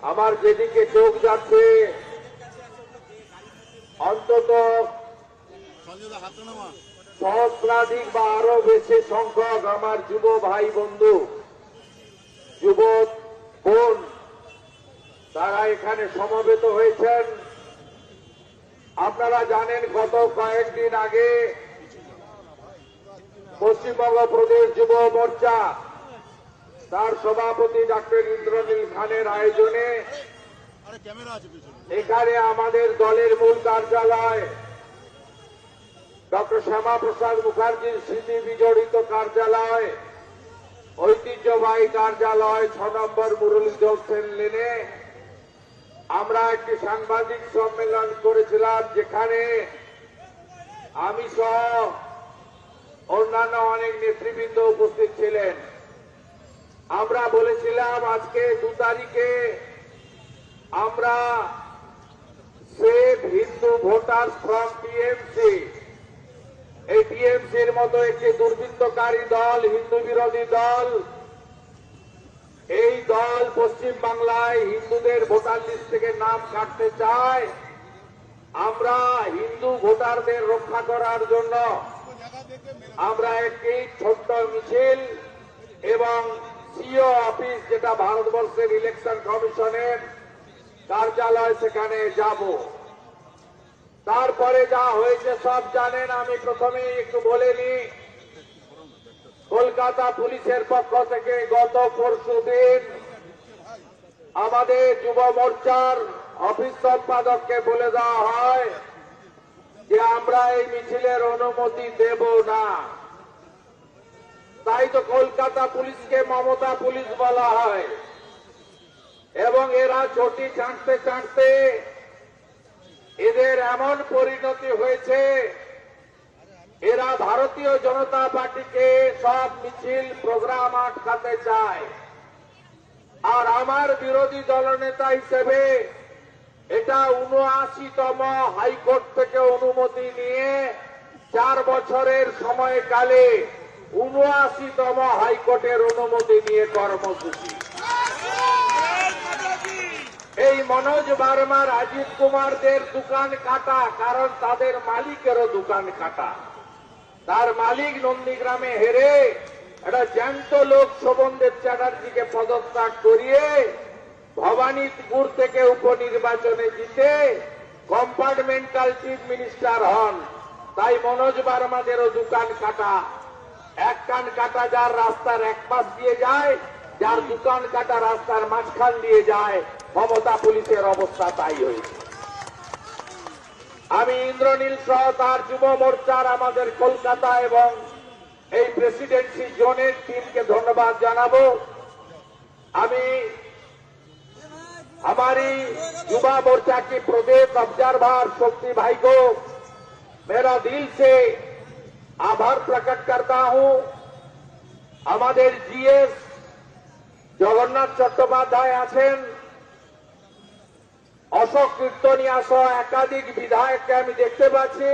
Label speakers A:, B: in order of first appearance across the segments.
A: আমার যেদিকে চোখ যাচ্ছে অন্তত সহস্রাধিক বা আরো বেশি সংখ্যক আমার যুব ভাই বন্ধু, যুব বোন, তারা এখানে সমবেত হয়েছেন। আপনারা জানেন গত কয়েকদিন আগে পশ্চিমবঙ্গ প্রদেশ যুব মোর্চা তার সভাপতি ডক্টর ইন্দ্রনীল খানের আয়োজনে এখানে আমাদের দলের মূল কার্যালয় ডক্টর শ্যামা প্রসাদ মুখার্জির স্মৃতি বিজড়িত কার্যালয়, ঐতিহ্যবাহী কার্যালয় 6 নম্বর মুরলীধর সেন লেনে আমরা একটি সাংবাদিক সম্মেলন করেছিলাম, যেখানে আমি সহ অন্যান্য অনেক নেতৃবৃন্দ উপস্থিত ছিলেন। আমরা বলেছিলাম আজকে 2 তারিখে আমরা save Hindu voters from TMC, এই টিএমসির মতো একটি দুর্বৃত্তকারী দল, হিন্দু বিরোধী দল, এই দল পশ্চিম বাংলায় হিন্দুদের ভোটার লিস্ট থেকে নাম কাটতে চায়। আমরা হিন্দু ভোটারদের রক্ষা করার জন্য আমরা একটি ছোট্ট মিছিল এবং সিও অফিস, যেটা ভারতবর্ষের ইলেকশন কমিশনের কার্যালয়, সেখানে যাব। তারপরে যা হয়েছে সব জানেন। আমি প্রথমেই একটু বলে নিই, কলকাতা পুলিশের পক্ষ থেকে গত পরশুদিন আমাদের যুব মোর্চার অফিস সম্পাদককে বলে দেওয়া হয় যে আমরা এই মিছিলের অনুমতি দেব না। তাই তো কলকাতা পুলিশকে মমতা পুলিশ বলা হয়। এবং এরা চটি চাটতে চাটতে এদের এমন পরিণতি হয়েছে, এরা ভারতীয় জনতা পার্টিকে সব মিছিল প্রোগ্রাম আটকাতে চায়। আর আমার বিরোধী দলনেতা হিসেবে এটা 79তম হাইকোর্ট থেকে অনুমতি নিয়ে 4 বছরের সময়কালে 79তম হাইকোর্টের অনুমতি নিয়ে কর্মসূচি। এই মনোজ বার্মা, রাজীব কুমারদের দোকান কাটা, কারণ তাদের মালিকেরও দোকান কাটা। তার মালিক নন্দীগ্রামে হেরে একটা জ্যান্ত লোক শোভনদেব চ্যাটার্জিকে পদত্যাগ করিয়ে ভবানীপুর থেকে উপনির্বাচনে জিতে কম্পার্টমেন্টাল চিফ মিনিস্টার হন। তাই মনোজ বার্মাদেরও দোকান কাটা। এক কান কাটা যার রাস্তার এক পাশ দিয়ে যায়, যার দোকান কাটা রাস্তার মাঝখান দিয়ে যায়। মমতা পুলিশের অবস্থা তাই হয়েছে। আমি ইন্দ্রনীল সহ তার যুব মোর্চার আমাদের কলকাতা এবং এই প্রেসিডেন্সি জোনের টিমকে ধন্যবাদ জানাবো। আমি हमारी युवा मोर्चा की प्रदेश ऑब्जर्वर शक्ति भाई को मेरा दिल से आभार प्रकट करता हूं। हमारे जीएस जगन्नाथ चट्टोपाध्याय आছেন, অশোক কীর্তনিয়া সহ একাধিক বিধায়ককে আমি দেখতে পাচ্ছি,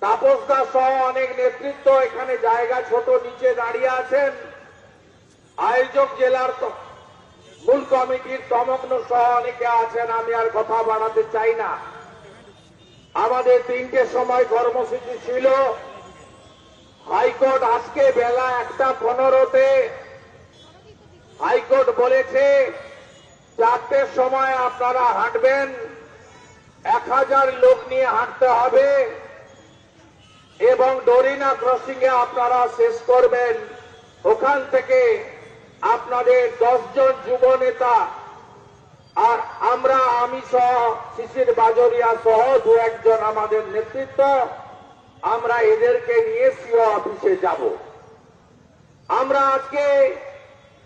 A: তাপস দাস সহ অনেক নেতৃত্ব এখানে জায়গা ছোট নিচে দাঁড়িয়ে আছেন। আয়োজক জেলার মূল কমিটির তমগ্ন সহ অনেকে আছেন। আমি আর কথা বাড়াতে চাই না। আমাদের 3টের সময় কর্মসূচি ছিল। হাইকোর্ট আজকে বেলা 1:15-তে হাইকোর্ট বলেছে 4টের সময় আপনারা হাঁটবেন, 1000 লোক নিয়ে হাঁটতে হবে এবং ডোরিনা ক্রসিং এ আপনারা শেষ করবেন। ওখান থেকে আপনাদের 10 জন যুব নেতা আর আমরা, আমি সহ শিশির বাজরিয়া সহ 2-1 জন আমাদের নেতৃত্ব, আমরা এদেরকে নিয়ে সিও অফিসে যাব। আমরা আজকে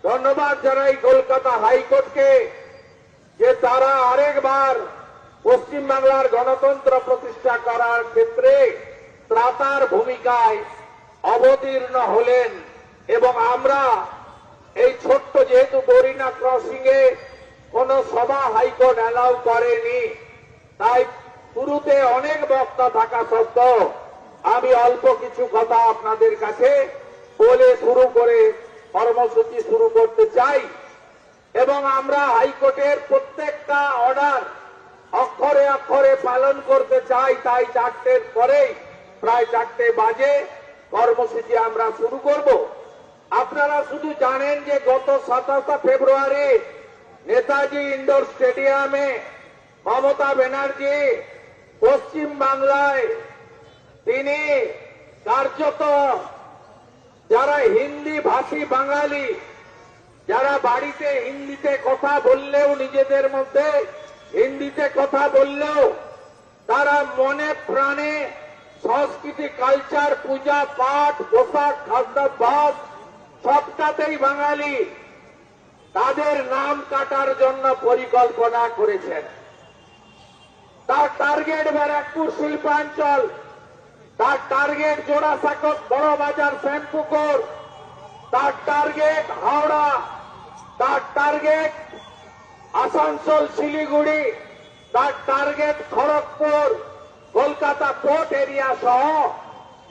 A: ধন্যবাদ জানাই কলকাতা হাইকোর্টকে যে তারা আরেকবার পশ্চিমবাংলার গণতন্ত্র প্রতিষ্ঠা করার ক্ষেত্রে ত্রাতার ভূমিকায় অবতীর্ণ হলেন। এবং আমরা এই ছোট্ট, যেহেতু গরিনা ক্রসিং এ কোন সভা হাইকোর্ট অ্যালাউ করেনি, তাই শুরুতে অনেক বক্তা থাকা সত্ত্বেও আমি অল্প কিছু কথা আপনাদের কাছে বলে শুরু করে কর্মসূচি শুরু করতে চাই। এবং আমরা হাইকোর্টের প্রত্যেকটা অর্ডার অক্ষরে অক্ষরে পালন করতে চাই। তাই 4টের পরেই প্রায় 4টে বাজে কর্মসূচি আমরা শুরু করব। আপনারা শুধু জানেন যে গত 27 ফেব্রুয়ারি নেতাজি ইন্ডোর স্টেডিয়ামে মমতা ব্যানার্জি পশ্চিম বাংলায় তিনি কার্যত যারা হিন্দি ভাষী বাঙালি, যারা বাড়িতে হিন্দিতে কথা বললেও নিজেদের মধ্যে হিন্দিতে কথা বললেও তারা মনে প্রাণে সংস্কৃতি, কালচার, পূজা পাঠ, পোশাক, খাদ্যাভ্যাস সবটাতেই বাঙালি, তাদের নাম কাটার জন্য পরিকল্পনা করেছেন। তার টার্গেট ব্যারাকপুর শিল্পাঞ্চল, তার টার্গেট জোড়াসাঁকো, বড়বাজার, শ্যামপুকুর, তার টার্গেট হাওড়া, তার টার্গেট আসানসোল, শিলিগুড়ি, তার target Kharagpur, Kolkata port area সহ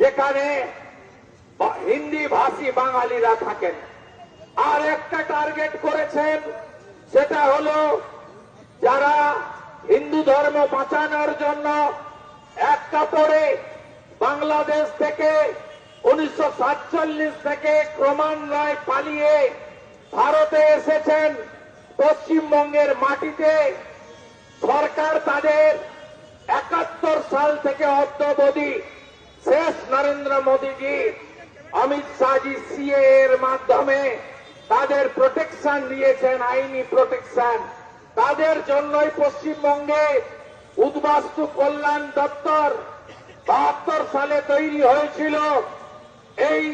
A: যেখানে হিন্দি ভাষী বাঙালিরা থাকেন। আর একটা টার্গেট করেছেন, সেটা হলো যারা হিন্দু ধর্ম বাঁচানোর জন্য এক কাপড়ে বাংলাদেশ থেকে 1947 থেকে ক্রমান্বয়ে পালিয়ে ভারতে এসেছেন, পশ্চিমবঙ্গের মাটিতে সরকার তাদের 71 সাল থেকে অদ্যাবধি শেষ নরেন্দ্র মোদীজি, অমিত শাহজি সিএ এর মাধ্যমে তাদের প্রোটেকশন দিয়েছেন, আইনি প্রোটেকশন। তাদের জন্যই পশ্চিমবঙ্গে উদ্বাস্তু কল্যাণ দপ্তর 72 সালে তৈরি হয়েছিল, এই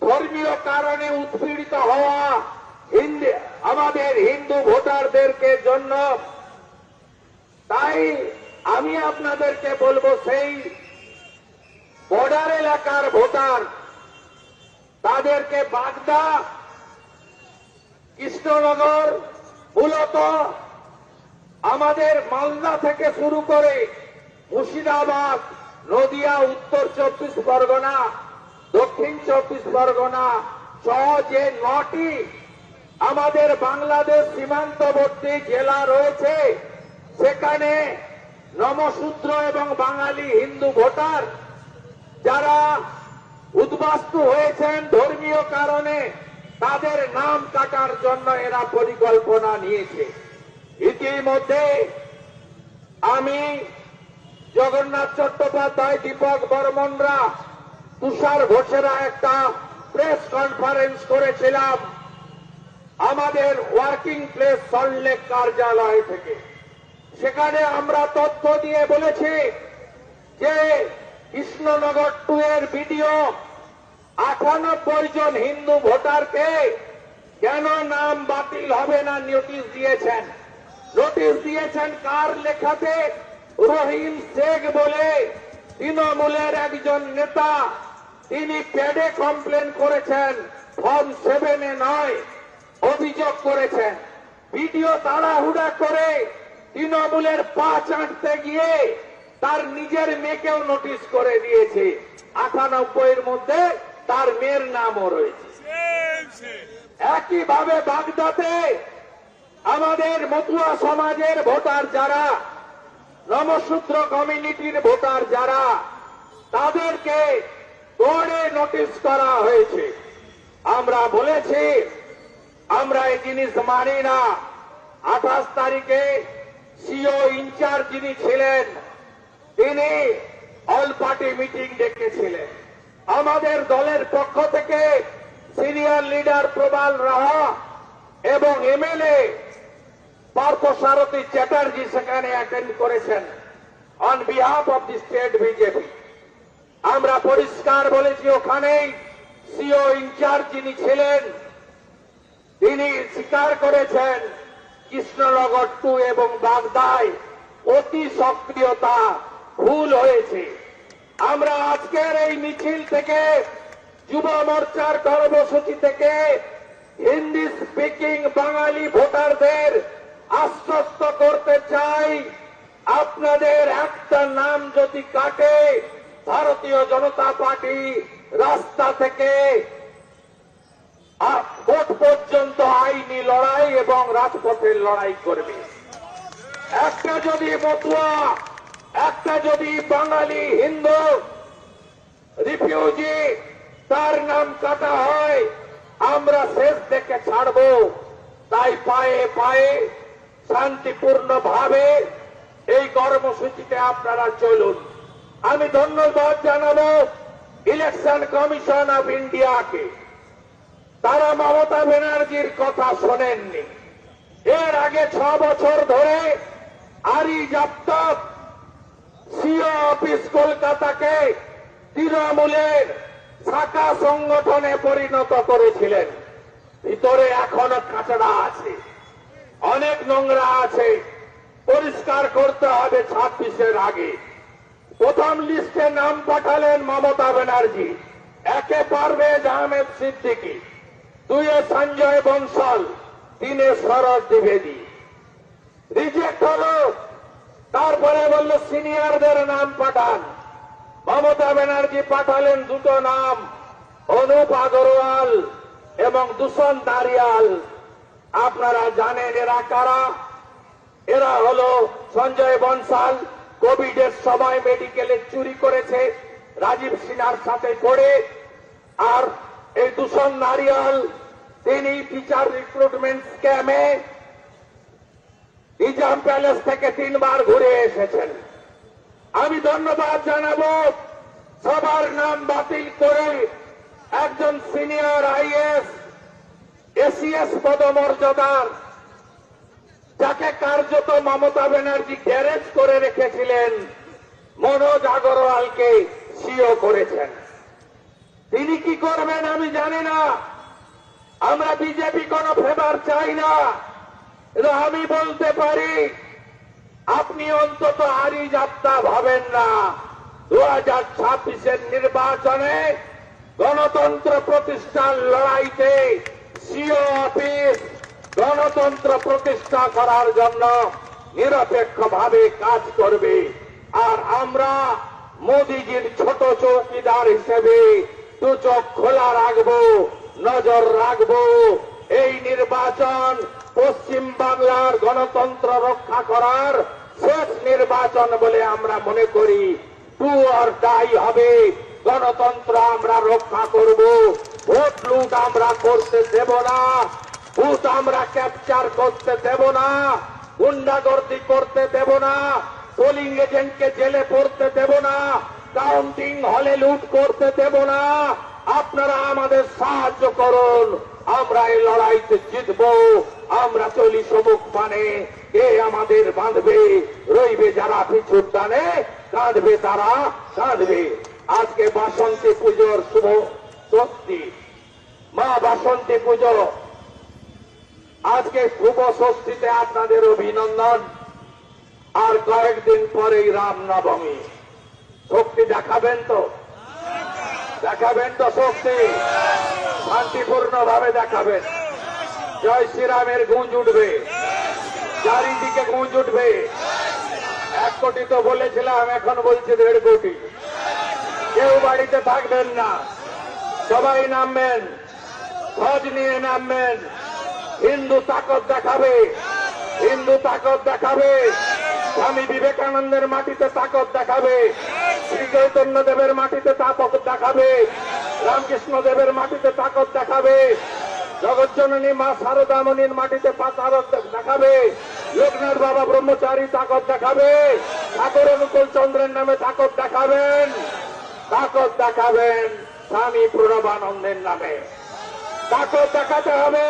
A: ধর্মীয় কারণে উৎপীড়িত হওয়া আমাদের হিন্দু ভোটারদেরকে জন্য। তাই আমি আপনাদেরকে বলবো, সেই বর্ডার এলাকার ভোটার তাদেরকে বাগদা, কৃষ্ণনগর, মূলত আমাদের মালদা থেকে শুরু করে মুর্শিদাবাদ, নদিয়া, উত্তর 24 পরগনা, দক্ষিণ 24 পরগনা সহ যে 9টি আমাদের বাংলাদেশ সীমান্তবর্তী জেলা রয়েছে, সেখানে নমশূদ্র এবং বাঙালি হিন্দু ভোটার যারা উদ্বাস্তু হয়েছেন ধর্মীয় কারণে, তাদের নাম কাটার জন্য এরা পরিকল্পনা নিয়েছে। ইতিমধ্যে আমি, জগন্নাথ চট্টোপাধ্যায়, দীপক বর্মনরা, তুষার ঘোষেরা একটা প্রেস কনফারেন্স করেছিলাম আমাদের ওয়ার্কিং প্লেস সল্টলেক কার্যালয় থেকে। সেখানে আমরা তথ্য দিয়ে বলেছি যে কৃষ্ণনগর 2 এর ভিডিও 98 জন হিন্দু ভোটারকে কেন নাম বাতিল হবে না নোটিশ দিয়েছেন। নোটিশ দিয়েছেন কার লেখাতে? রহিম শেখ বলে তৃণমূলের একজন নেতা, তিনি প্যাডে কমপ্লেন করেছেন, ফর্ম 7-এ নয়, অভিযোগ করেছেন। ভিডিও তাড়াহুড়া করে তৃণমূলের পা চাটতে গিয়ে তার নিজের মেয়েকেও নোটিশ করে দিয়েছে। 98-এর মধ্যে তার মেয়ের নামও রয়েছে। একইভাবে বাগদাতে আমাদের মতুয়া সমাজের ভোটার যারা, নমশূদ্র কমিউনিটির ভোটার যারা, তাদেরকে দৌড়ে নোটিশ করা হয়েছে। আমরা বলেছি আমরা এই জিনিস মানি না। 28 তারিখে সিও ইনচার্জ যিনি ছিলেন, তিনি অল পার্টি মিটিং ডেকেছিলেন। আমাদের দলের পক্ষ থেকে সিনিয়র লিডার প্রবাল রাহা এবং এমএলএ পার্থসারথী চ্যাটার্জি সেখানে অ্যাটেন্ড করেছেন on behalf of the state BJP. আমরা পরিষ্কার বলেছি, ওখানেই সিও ইনচার্জ যিনি ছিলেন তিনি স্বীকার করেছেন কৃষ্ণনগর 2 এবং বাগদায় অতি সক্রিয়তা ভুল হয়েছে। আমরা আজকের এই মিছিল থেকে, যুব মোর্চার কর্মসূচি থেকে হিন্দি স্পিকিং বাঙালি ভোটারদের আশ্বস্ত করতে চাই, আপনাদের একটা নাম যদি কাটে, ভারতীয় জনতা পার্টি রাস্তা থেকে ভোট পর্যন্ত আইনি লড়াই এবং রাজপথের লড়াই করবে। একটা যদি মতুয়া, একটা যদি বাঙালি হিন্দু রিফিউজি তার নাম কাটা হয়, আমরা শেষ দেখে ছাড়বো। তাই পায়ে পায়ে শান্তিপূর্ণ ভাবে এই কর্মসূচিতে আপনারা চলুন। আমি ধন্যবাদ জানাবো ইলেকশন কমিশন অফ ইন্ডিয়াকে। তারা মমতা ব্যানার্জির কথা শোনেননি। এর আগে 6 বছর ধরে আরি জাপ্তাব সিও অফিস কলকাতাকে তৃণমূলের শাখা সংগঠনে পরিণত করেছিলেন। ভিতরে এখনো কাঁচড়া আছে, অনেক নোংরা আছে, পরিষ্কার করতে হবে 26-এর আগে। প্রথম লিস্টে নাম পাঠালেন মমতা ব্যানার্জি, 1 পারভেজ আহমেদ সিদ্দিকী, 2 সঞ্জয় বনসাল, 3 শরৎ দ্বিবেদী। রিজেক্ট হলো। তারপরে বলল সিনিয়রদের নাম পাঠান। মমতা ব্যানার্জি পাঠালেন 2টো নাম, অনুপ আগরওয়াল এবং দূষণ দারিয়াল। আপনারা জানেন এরা কারা? এরা হলো সঞ্জয় বনসাল কোভিডের সময় মেডিকেলে চুরি করেছে রাজীব সিনহার সাথে করে, আর এই দূষণ নারিয়াল তিনি টিচার রিক্রুটমেন্ট স্ক্যামে নিজাম প্যালেস থেকে 3 বার ঘুরে এসেছেন। আমি ধন্যবাদ জানাবো সবার নাম বাতিল করে একজন সিনিয়র আইএস এসিএস পদমর্যাদার, যাকে কার্যত মমতা ব্যানার্জি গ্যারেজ করে রেখেছিলেন, মনোজ আগরওয়ালকে সিও করেছেন। তিনি কি করবেন আমি জানি না। আমরা বিজেপি কোনো ফেভার চাই না, কিন্তু আমি বলতে পারি আপনি অন্তত আরি যাত্রা ভাবেন না। 2026-এর নির্বাচনে গণতন্ত্র প্রতিষ্ঠার লড়াইতে সিও অফিস গণতন্ত্র প্রতিষ্ঠা করার জন্য নিরপেক্ষভাবে কাজ করবে। আর আমরা মোদিজির ছোট চৌকিদার হিসেবে 2 চোখ খোলা রাখবো, নজর রাখবো। এই নির্বাচন পশ্চিম বাংলার গণতন্ত্র রক্ষা করার শেষ নির্বাচন বলে আমরা মনে করি। ডু অর ডাই হবে। গণতন্ত্র আমরা রক্ষা করব। ভোট লুট আমরা করতে দেব না, ভোট আমরা ক্যাপচার করতে দেব না, গুন্ডাগর্দি করতে দেব না, পোলিং এজেন্টকে জেলে পড়তে দেব না, কাউন্টিং হলে লুট করতে দেব না। আপনারা আমাদের সাহায্য করুন, আমরা এই লড়াইতে জিতব। আমরা চলি সমুখ মানে কে আমাদের বাঁধবে, রইবে যারা পিছুর টানে, কাঁদবে তারা কাঁদবে। আজকে বাসন্তী পুজোর শুভ ষষ্ঠী, মা বাসন্তী পুজো। আজকে শুভ ষষ্ঠীতে আপনাদের অভিনন্দন। আর কয়েকদিন পরেই রামনবমী। শক্তি দেখাবেন তো? দেখাবেন তো শক্তি? শান্তিপূর্ণ ভাবে দেখাবেন। জয় শ্রীরামের গুঞ্জ উঠবে, চারিদিকে গুঞ্জ উঠবে। 1 কোটি তো বলেছিলাম, এখন বলছি 1.5 কোটি। কেউ বাড়িতে থাকবেন না, সবাই নামবেন, ধ্বজ নিয়ে নামবেন। হিন্দু তাকত দেখাবে, হিন্দু তাকত দেখাবে। স্বামী বিবেকানন্দের মাটিতে তাকত দেখাবে, শ্রী চৈতন্য দেবের মাটিতে তাকত দেখাবে, রামকৃষ্ণ দেবের মাটিতে তাকত দেখাবে, জগজ্জননী মা শারদামণির মাটিতে তাকত দেখাবে, লোকনাথ বাবা ব্রহ্মচারী তাকত দেখাবে, ঠাকুর অনুকূল চন্দ্রের নামে তাকত দেখাবেন, তাকত দেখাবেন স্বামী প্রণবানন্দের নামে। তাকত দেখাতে হবে।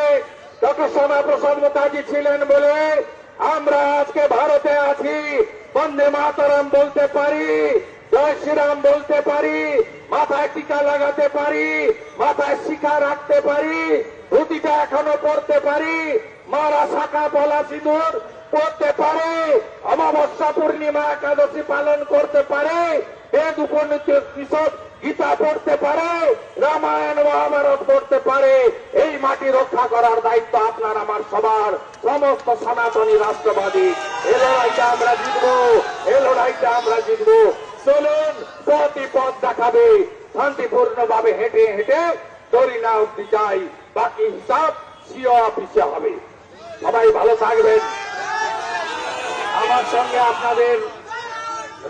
A: ডক্টর শ্যামাপ্রসাদ মুখার্জি ছিলেন বলে আমরা আজকে ভারতে আছি। বন্দে মাতরম বলতে পারি, জয় শ্রীরাম বলতে পারি, মাথায় টিকা লাগাতে পারি, মাথায় শিখা রাখতে পারি, ধুতিটা এখনো পড়তে পারি, মারা শাখা পলা সিঁদুর পড়তে পারে, অমাবস্যা পূর্ণিমা একাদশী পালন করতে পারে, বেদ উপনিষদ গীতা পড়তে পারে, রামায়ণ মহাভারত পড়তে পারে। এই মাটি রক্ষা করার দায়িত্ব আপনার আমার সবার, সমস্ত সনাতনী রাষ্ট্রবাদী। এ লড়াইটা আমরা জিতবো, এ লড়াইটা আমরা জিতবো। চলুন, পথই পথ দেখাবে। শান্তিপূর্ণ ভাবে হেঁটে হেঁটে দড়ি না অব্দি যাই। বাকি হিসাব সিও অফিসে হবে। সবাই ভালো থাকবেন। আমার সঙ্গে আপনাদের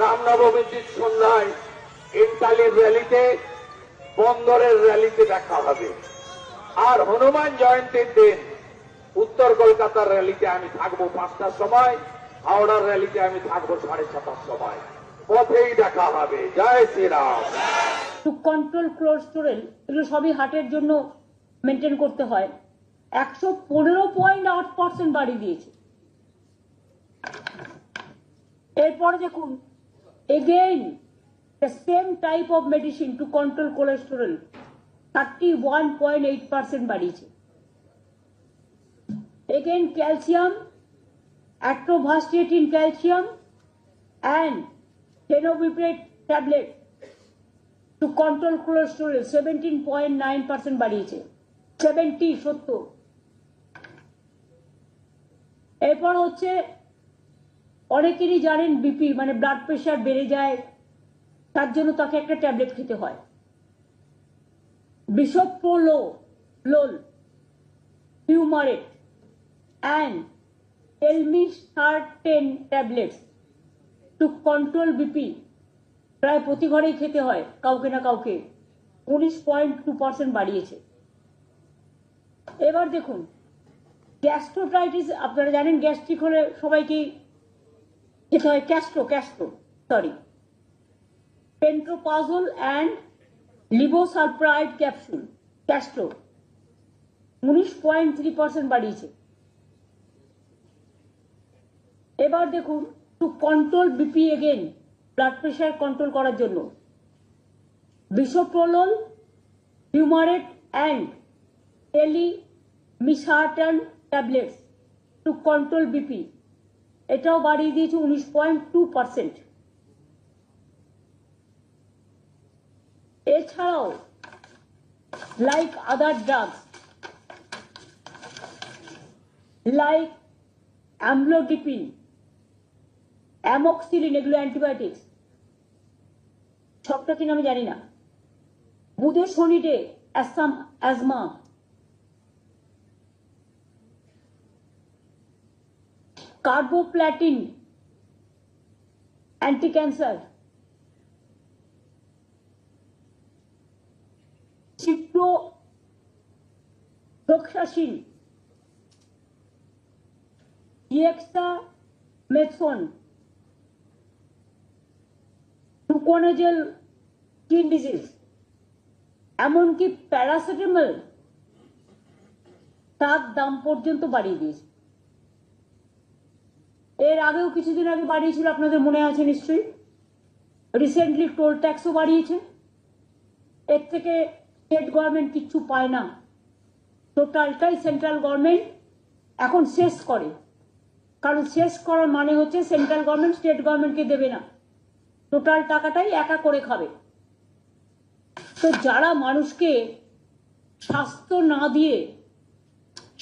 A: রামনবমীর সন্ধ্যায় ইন্টালির র্যালিতে, বন্দরের র্যালিতে দেখা হবে। আর হনুমান জয়ন্তীর দিন উত্তর কলকাতার র্যালিতে আমি থাকবো 5টার সময়, হাওড়ার র্যালিতে আমি থাকবো 7:30টার সময়। পথেই দেখা হবে। জয় শ্রীরাম।
B: টু কন্ট্রোল কোলেস্টেরল, এগুলো সবই হার্টের জন্য মেনটেন করতে হয়। 115.8% বাড়িয়ে দিয়েছে। এরপরে দেখুন, again the same type of medicine to control cholesterol 31.8% বাড়িয়েছে। Again calcium, atorvastatin calcium and tenofovir tablet to control cholesterol 17.9% বাড়িয়েছে। 70 এরপর হচ্ছে, অনেকেরই জানেন বিপি মানে ব্লাড প্রেশার বেড়ে যায়, তার জন্য তাকে একটা ট্যাবলেট খেতে হয়। Bisoprolol, fumarate and telmisartan tablets to control BP প্রায় প্রতি ঘরেই খেতে হয় কাউকে না কাউকে, 19.2% বাড়িয়েছে। এবার দেখুন, গ্যাস্ট্রোটাইটিস, আপনারা জানেন গ্যাস্ট্রিক হলে সবাইকে খেতে হয় পেন্ট্রোপাজল অ্যান্ড লিভোসালপ্রাইড ক্যাপসুল, ক্যাস্ট্রো 19.3% বাড়িয়েছে। এবার দেখুন, to control BP again, blood pressure control করার জন্য bisoprolol, fumarate and telmisartan tablets to control BP, এটাও বাড়িয়ে দিয়েছে 19.2%। এছাড়াও like other drugs like amlodipine, amoxicillin, এগুলো অ্যান্টিবায়োটিক্স, সবটা কিনা আমি জানি না, বুধে শনিতে asthma, carboplatin anti cancer, ciprofloxacin, dexamethasone, টুকোনাজল স্কিন ডিজিজ, এমনকি প্যারাসিটামল তার দাম পর্যন্ত বাড়িয়ে দিয়েছে। এর আগেও কিছুদিন আগে বাড়িয়েছিল, আপনাদের মনে আছে নিশ্চয়ই। রিসেন্টলি টোল ট্যাক্সও বাড়িয়েছে। এর থেকে স্টেট গভর্নমেন্ট কিচ্ছু পায় না, টোটালটাই সেন্ট্রাল গভর্নমেন্ট এখন শেষ করে। কারণ শেষ করার মানে হচ্ছে সেন্ট্রাল গভর্নমেন্ট স্টেট গভর্নমেন্টকে দেবে না, টোটাল টাকাটাই একা করে খাবে। তো যারা মানুষকে স্বাস্থ্য না দিয়ে,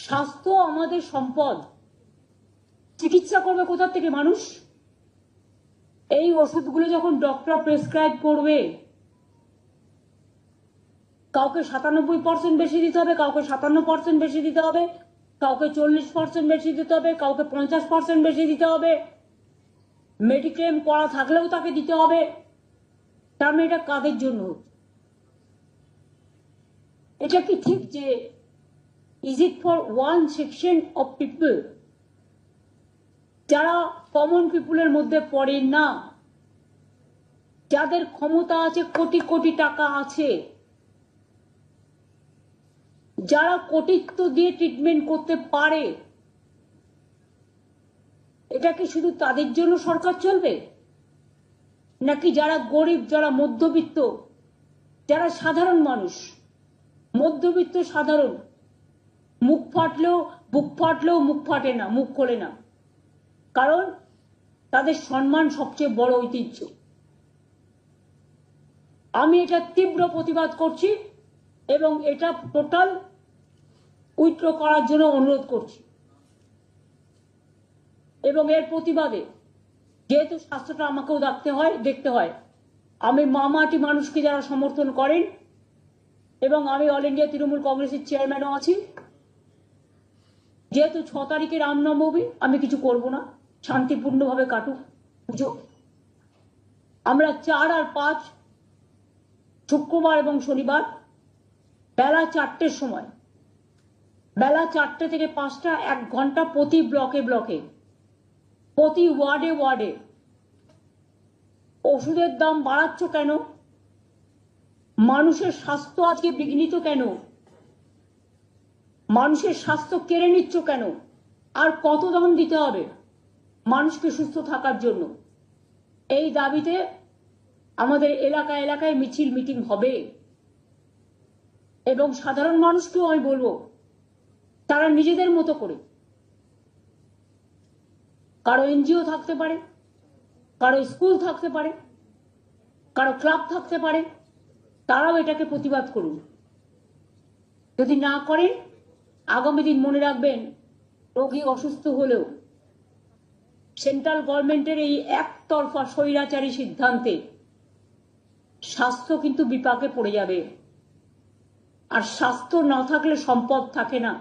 B: স্বাস্থ্য আমাদের সম্পদ, চিকিৎসা করবে কোথা থেকে মানুষ? এই ওষুধগুলো যখন ডক্টর প্রেসক্রাইব করবে, কাউকে 97% বেশি দিতে হবে, কাউকে 57% বেশি দিতে হবে, কাউকে 40% বেশি দিতে হবে, কাউকে 50% বেশি দিতে হবে, মেডিক্লেম করা থাকলেও তাকে দিতে হবে। তার মানে এটা কাদের জন্য? এটা কি ঠিক যে is it for one section of people, যারা কমন পিপুলের মধ্যে পড়ে না, যাদের ক্ষমতা আছে, কোটি কোটি টাকা আছে, যারা কোটিত্ব দিয়ে ট্রিটমেন্ট করতে পারে, এটা কি শুধু তাদের জন্য সরকার চলবে? নাকি যারা গরিব, যারা মধ্যবিত্ত, যারা সাধারণ মানুষ, মধ্যবিত্ত সাধারণ, বুক ফাটলেও মুখ ফাটে না, মুখ খোলে না, কারণ তাদের সম্মান সবচেয়ে বড় ঐতিহ্য। আমি এটা তীব্র প্রতিবাদ করছি এবং এটা টোটাল উইথড্র করার জন্য অনুরোধ করছি। এবং এর প্রতিবাদে, যেহেতু স্বাস্থ্যটা আমাকেও দেখতে হয়, আমি মামাটি মানুষকে যারা সমর্থন করেন, এবং আমি অল ইন্ডিয়া তৃণমূল কংগ্রেসের চেয়ারম্যানও আছি। যেহেতু 6 তারিখে রামনবমী, আমি কিছু করব না, শান্তিপূর্ণভাবে কাটুক পুজো। আমরা 4 আর 5 শুক্রবার এবং শনিবার বেলা 4টের সময়, বেলা 4টে থেকে 5টা, 1 ঘন্টা প্রতি ব্লকে ব্লকে, প্রতি ওয়ার্ডে ওয়ার্ডে। ওষুধের দাম বাড়াচ্ছ কেন? মানুষের স্বাস্থ্য আজকে বিঘ্নিত কেন? মানুষের স্বাস্থ্য কেড়ে নিচ্ছ কেন? আর কত দাম দিতে হবে মানুষকে সুস্থ থাকার জন্য? এই দাবিতে আমাদের এলাকায় এলাকায় মিছিল মিটিং হবে। এবং সাধারণ মানুষকেও আমি বলবো, তারা নিজেদের মতো করে, কারো এনজিও থাকতে পারে, কারো স্কুল থাকতে পারে, কারো ক্লাব থাকতে পারে, তারাও এটাকে প্রতিবাদ করুন। যদি না করেন, আগামী দিন মনে রাখবেন, রোগী অসুস্থ হলেও সেন্ট্রাল গভর্নমেন্টের এই একতরফা স্বৈরাচারী সিদ্ধান্তে স্বাস্থ্য কিন্তু বিপাকে পড়ে যাবে। আর স্বাস্থ্য না থাকলে সম্পদ থাকে না।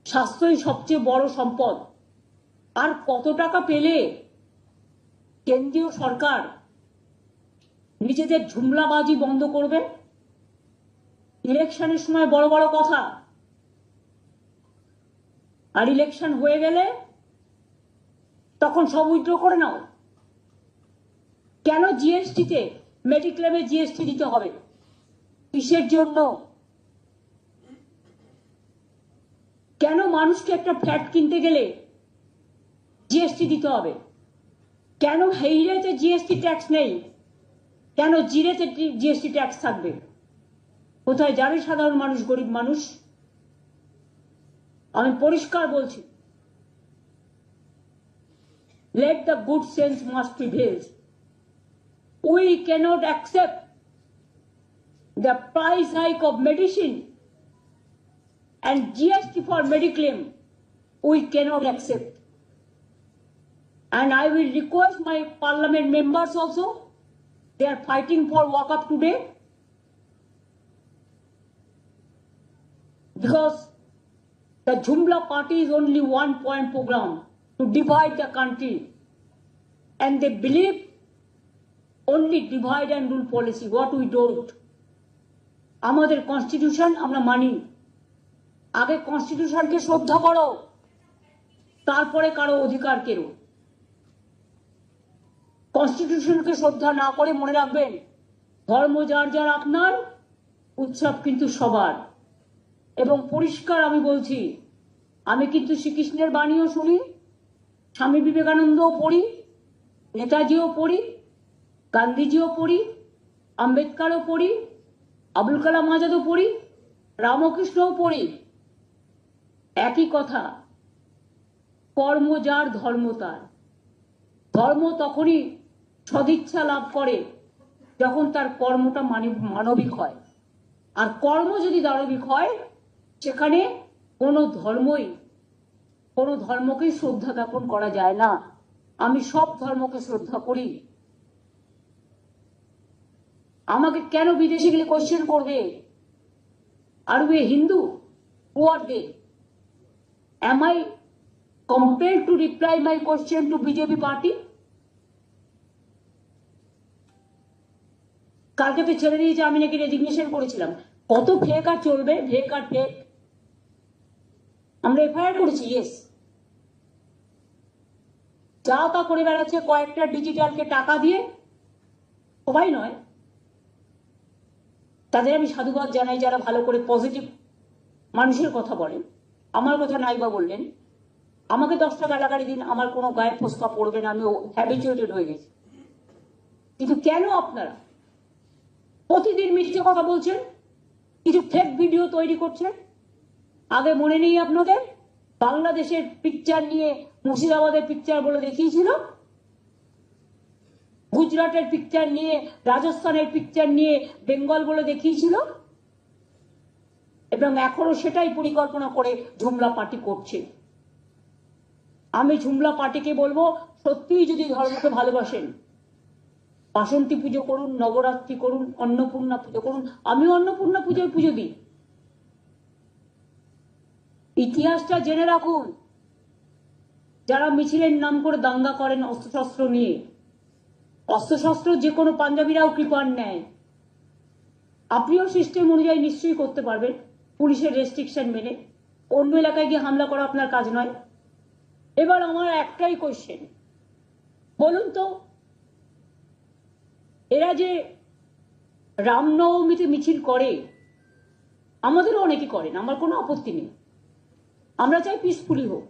B: স্বাস্থ্যই সবচেয়ে বড় সম্পদ। আর কত টাকা পেলে কেন্দ্রীয় সরকার নিজেদের ঝুমলাবাজি বন্ধ করবে? ইলেকশনের সময় বড় বড় কথা, আর ইলেকশন হয়ে গেলে তখন সব উইথড্র করে নাও। কেন জিএসটিতে, মেডিক্লেমে জিএসটি দিতে হবে? কিসের জন্য? কেন মানুষকে একটা ফ্ল্যাট কিনতে গেলে জিএসটি দিতে হবে? কেন হেইরেতে জিএসটি ট্যাক্স নেই? কেন জিরেতে জিএসটি ট্যাক্স থাকবে? কোথায় যাবে সাধারণ মানুষ, গরিব মানুষ? আমি পরিষ্কার বলছি, let the good sense must prevail. We cannot accept the price hike of medicine and GST for mediclaim. We cannot accept. And I will request my parliament members also, they are fighting for walk-up today, because the Jumla party is only one point program to divide the country, and they believe only divide and rule policy, what we don't. আমাদের constitution আমরা মানি। আগে কনস্টিটিউশনকে শ্রদ্ধা করো, তারপরে কারো অধিকার কেড়ো। কনস্টিটিউশনকে শ্রদ্ধা না করে মনে রাখবেন, ধর্ম যার যার আপনার, উৎসব কিন্তু সবার। এবং পরিষ্কার আমি বলছি, আমি কিন্তু শ্রীকৃষ্ণের বাণীও শুনি, স্বামী বিবেকানন্দও পড়ি, নেতাজিও পড়ি, গান্ধীজিও পড়ি, আম্বেদকরও পড়ি, আবুল কালাম আজাদও পড়ি, রামকৃষ্ণও পড়ি। একই কথা, কর্ম যার ধর্ম তার। ধর্ম তখনই সদিচ্ছা লাভ করে যখন তার কর্মটা মানবিক হয়। আর কর্ম যদি দানবিক হয়, সেখানে কোনো ধর্মকেই শ্রদ্ধা জ্ঞাপন করা যায় না। আমি সব ধর্মকে শ্রদ্ধা করি। আমাকে কেন বিদেশে গেলে কোশ্চেন করবে, are we Hindu? Who are they? Am I compelled to reply my question to BJP party? কালকে তো ছেড়ে দিয়েছে, আমি নাকি রেজিগনেশন করেছিলাম। কত ফেক আর চলবে? ফেক আর ফেক। আমরা এফআইআর করেছি, ইয়েস। যা তা করে বেড়াচ্ছে কয়েকটা ডিজিটালকে টাকা দিয়ে, সবাই নয়। তাদের আমি সাধুবাদ জানাই যারা ভালো করে পজিটিভ মানুষের কথা বলেন। আমার কথা নাই বা বললেন, আমাকে 10 টাকা গালাগালি দিন, আমার কোনো গায়ে ফোসকা পড়বে না, আমি হ্যাবিচুয়েটেড হয়ে গেছি। কিন্তু কেন আপনারা প্রতিদিন মিথ্যে কথা বলছেন, কিছু ফেক ভিডিও তৈরি করছেন? আগে মনে নেই আপনাদের, বাংলাদেশের পিকচার নিয়ে মুর্শিদাবাদের পিকচার বলে দেখিয়েছিল, গুজরাটের পিকচার নিয়ে, রাজস্থানের পিকচার নিয়ে বেঙ্গল বলে দেখিয়েছিল, এবং এখনো সেটাই পরিকল্পনা করে ঝুমলা পার্টি করছে। আমি ঝুমলা পার্টিকে বলবো, সত্যিই যদি ধর্মকে ভালোবাসেন, বাসন্তী পুজো করুন, নবরাত্রি করুন, অন্নপূর্ণা পুজো করুন। আমিও অন্নপূর্ণা পুজোয় পুজো দিই। ইতিহাসটা জেনে রাখুন। যারা মিছিলের নাম করে দাঙ্গা করেন অস্ত্রশস্ত্র নিয়ে, অস্ত্রশস্ত্র যে কোনো পাঞ্জাবিরাও কৃপার নেয়। আপনিও সিস্টেম অনুযায়ী নিশ্চয়ই করতে পারবেন, পুলিশের রেস্ট্রিকশন মেনে। অন্য এলাকায় গিয়ে হামলা করা আপনার কাজ নয়। এবার আমার একটাই কোয়েশ্চেন, বলুন তো, এরা যে রামনবমীতে মিছিল করে, আমাদেরও অনেকে করেন, আমার কোনো আপত্তি নেই, আমরা চাই পিসফুলি হোক,